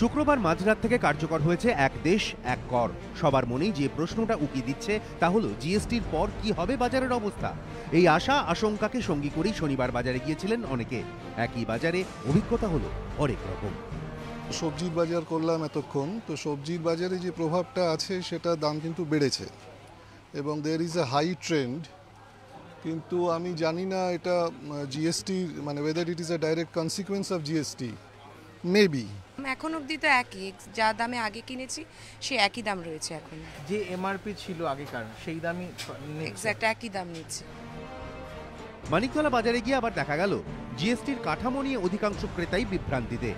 শুক্রবার মাঝরাত থেকে কার্যকর হয়েছে এক দেশ এক কর। সবার মনেই যে প্রশ্নটা উকি দিচ্ছে তা হলো জিএসটির পর কি হবে বাজারের অবস্থা। এই আশা আশঙ্কাকে সঙ্গী করেই শনিবার বাজারে গিয়েছিলেন অনেকে। একই বাজারে অভিজ্ঞতা হলো অনেক রকম। সবজির বাজার করলাম এতক্ষণ, তো সবজির বাজারে যে প্রভাবটা আছে সেটা দাম কিন্তু বেড়েছে এবং there is a high trend. কিন্তু আমি জানি না এটা জিএসটি মানে whether it is a direct consequence of GST, maybe. এখন অবধি তো একই, যা দামে আগে কিনেছি সে একই দাম রয়েছে। এখন যে এমআরপি ছিল আগেকার সেই দামই এক্স্যাক্ট একই দাম নিচ্ছে। মানিকতলা বাজারে গিয়ে আবার দেখা গেল জিএসটির কাঠামো নিয়ে অধিকাংশ ক্রেতাই বিভ্রান্তিতে।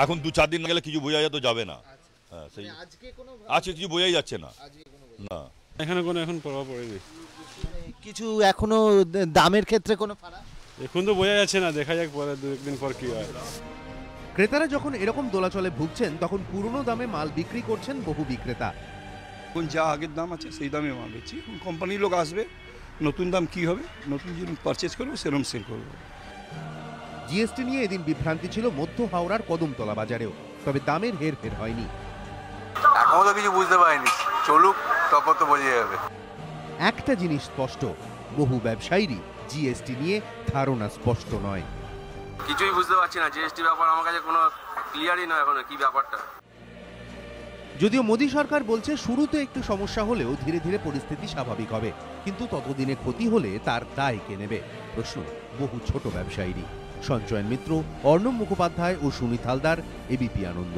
এখন 2-4 দিন গেলে কিছু বোঝা যেত যাবে না। হ্যাঁ, সেই আজকে কিছু বোঝাই যাচ্ছে না। না, এখানে কোনো এখন প্রভাব পড়েনি। কিছু এখনো দামের ক্ষেত্রে কোনো ফারাক এখন তো বোঝা যাচ্ছে না, দেখা যাক পরে 2-1 দিন পর কি হয়। ক্রেতারা যখন এরকম দোলাচলে ভুগছেন তখন পুরনো দামে মাল বিক্রি করছেন বহু বিক্রেতা। এখন যা আগের দাম আছে সেই দামে মাল বেচছি। কোম্পানির লোক আসবে, নতুন দাম কি হবে, নতুন যেরকম পারচেজ করবো সেরকম সেল করবো। জিএসটি নিয়ে এদিন বিভ্রান্তি ছিল মধ্য হাওড়ার কদমতলা বাজারেও, তবে দামের হেরফের হয়নি। এখনো তো কিছু বুঝতে পারিনি, চলুক তারপর তো বোঝা যাবে। একটা জিনিস স্পষ্ট, বহু ব্যবসায়ীরই জিএসটি নিয়ে ধারণা স্পষ্ট নয়। কিছুই বুঝতে পারছি না, জিএসটি ব্যাপার আমার কাছে কোনো ক্লিয়ারই নয় এখনো কি ব্যাপারটা। যদিও মোদী সরকার বলছে শুরুতে একটু সমস্যা হলেও ধীরে ধীরে পরিস্থিতি স্বাভাবিক হবে, কিন্তু ততদিনে ক্ষতি হলে তার দায় কে নেবে? প্রশ্ন বহু ছোট ব্যবসায়ীরই। সঞ্চয়ন মিত্র, অর্ণব মুখোপাধ্যায় ও সুমিত হালদার, এবিপি আনন্দ।